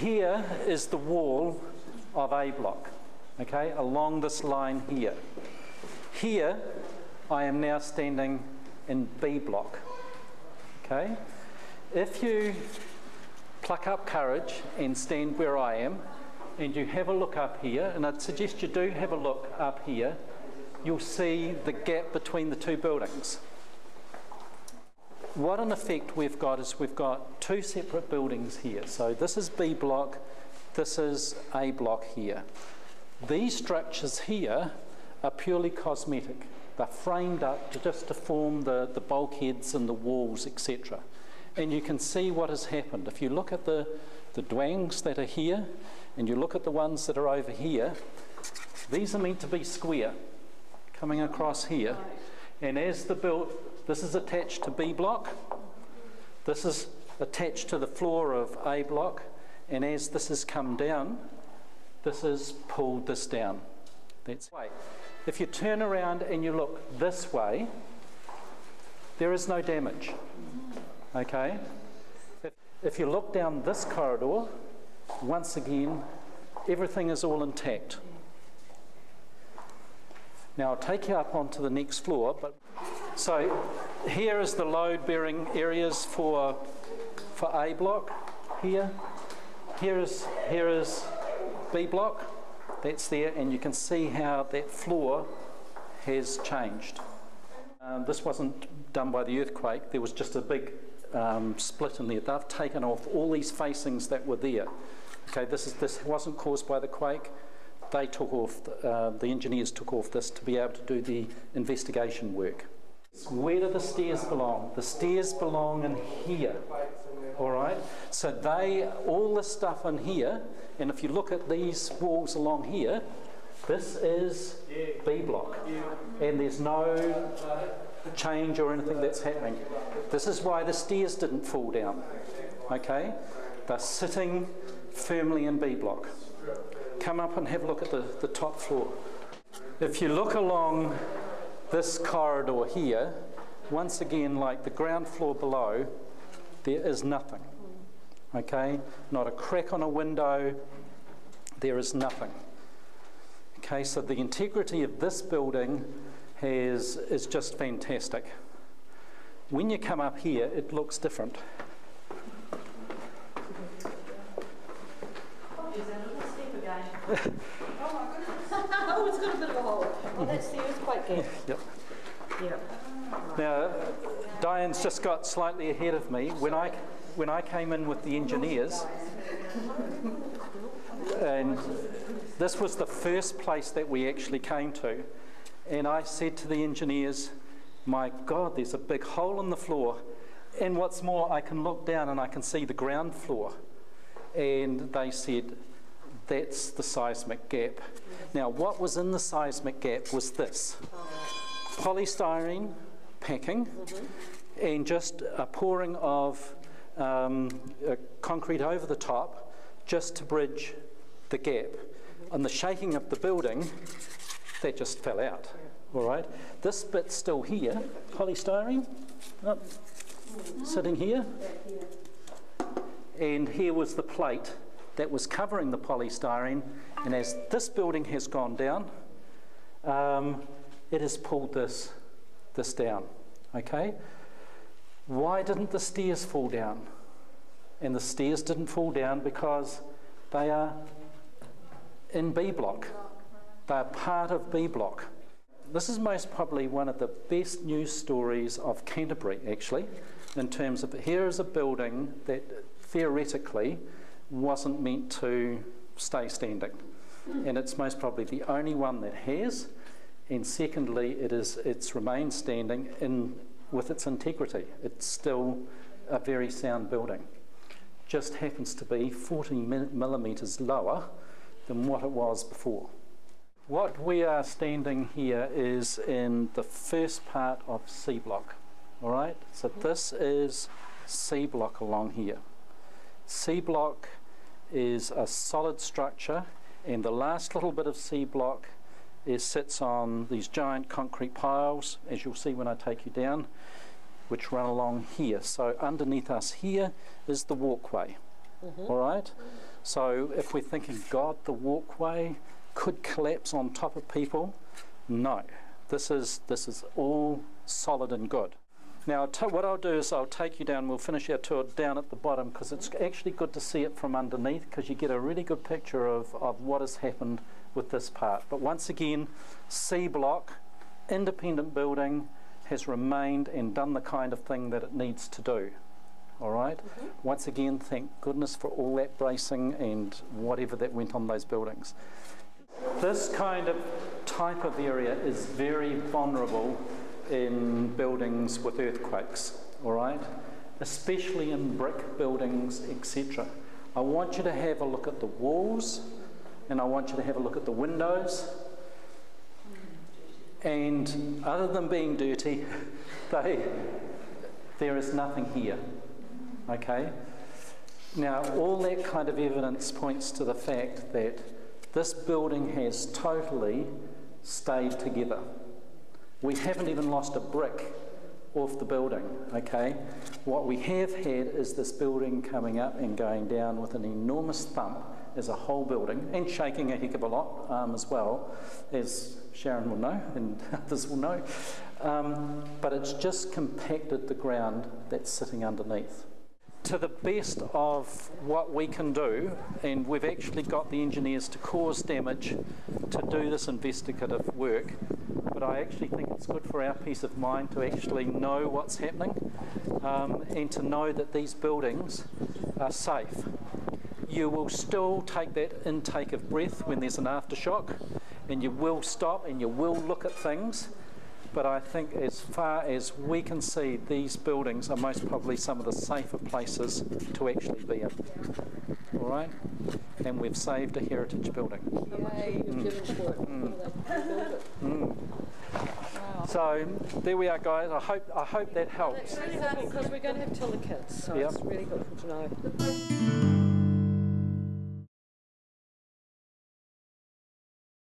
Here is the wall of A block, okay, along this line here. Here, I am now standing in B block, okay? If you pluck up courage and stand where I am, and you have a look up here, and I'd suggest you do have a look up here, you'll see the gap between the two buildings. What in effect we've got is we've got two separate buildings here. So this is B block, this is A block here. These structures here are purely cosmetic. They're framed up just to form the bulkheads and the walls, etc. And you can see what has happened. If you look at the dwangs that are here, and you look at the ones that are over here, these are meant to be square, coming across here. And as this is attached to B block, this is attached to the floor of A block, and as this has come down, this has pulled this down. That's right. If you turn around and you look this way, there is no damage. Okay? If you look down this corridor, once again, everything is all intact. Now I'll take you up onto the next floor. So here is the load-bearing areas for A block. Here is B block. That's there, and you can see how that floor has changed. This wasn't done by the earthquake. There was just a big split in there. They've taken off all these facings that were there. Okay, this wasn't caused by the quake. They took off, the engineers took off this to be able to do the investigation work. Where do the stairs belong? The stairs belong in here, all right? So all this stuff in here, and if you look at these walls along here, this is B block, and there's no change or anything that's happening. This is why the stairs didn't fall down, okay? They're sitting firmly in B block. Come up and have a look at the top floor. If you look along this corridor here, once again, like the ground floor below, there is nothing, okay? Not a crack on a window, there is nothing. Okay, so the integrity of this building is just fantastic. When you come up here, it looks different. Oh my goodness. Oh, it's got a bit of a hole. Oh, that's the earthquake gap. Yep. Yep. Now, Diane's just got slightly ahead of me. When I came in with the engineers, and this was the first place that we actually came to, and I said to the engineers, my God, there's a big hole in the floor, and what's more, I can look down and I can see the ground floor. And they said, that's the seismic gap. Now, what was in the seismic gap was this. Polystyrene packing and just a pouring of concrete over the top just to bridge the gap. And the shaking of the building, that just fell out. All right. This bit's still here, polystyrene, sitting here. And here was the plate that was covering the polystyrene, and as this building has gone down, it has pulled this down, okay? Why didn't the stairs fall down? And the stairs didn't fall down because they are in B block. They are part of B block. This is most probably one of the best news stories of Canterbury, actually, in terms of here is a building that theoretically wasn't meant to stay standing, and it's most probably the only one that has, and secondly it's remained standing with its integrity. It's still a very sound building. Just happens to be 40 millimetres lower than what it was before. What we are standing here is in the first part of C block, all right? So this is C block along here. C block is a solid structure, and the last little bit of C block sits on these giant concrete piles, as you'll see when I take you down, which run along here. So underneath us here is the walkway. All right? So if we're thinking, God, the walkway could collapse on top of people, no. This is all solid and good. Now what I'll do is I'll take you down, we'll finish our tour down at the bottom, because it's actually good to see it from underneath, because you get a really good picture of what has happened with this part. But once again, C block, independent building, has remained and done the kind of thing that it needs to do. All right? Once again, thank goodness for all that bracing and whatever that went on those buildings. This kind of type of area is very vulnerable in buildings with earthquakes, all right? Especially in brick buildings, etc. I want you to have a look at the walls, and I want you to have a look at the windows. And other than being dirty, there is nothing here, okay? Now, all that kind of evidence points to the fact that this building has totally stayed together. We haven't even lost a brick off the building, okay? What we have had is this building coming up and going down with an enormous thump as a whole building, and shaking a heck of a lot as well, as Sharon will know and others will know. But it's just compacted the ground that's sitting underneath. To the best of what we can do, and we've actually got the engineers to cause damage to do this investigative work, but I actually think it's good for our peace of mind to actually know what's happening, and to know that these buildings are safe. You will still take that intake of breath when there's an aftershock, and you will stop and you will look at things. But I think as far as we can see, these buildings are most probably some of the safer places to actually be in. All right? And we've saved a heritage building. Yay, you've given for it. Wow. So there we are, guys. I hope that helps. It's really helpful because we're going to have tiller kits, so it's really helpful to know.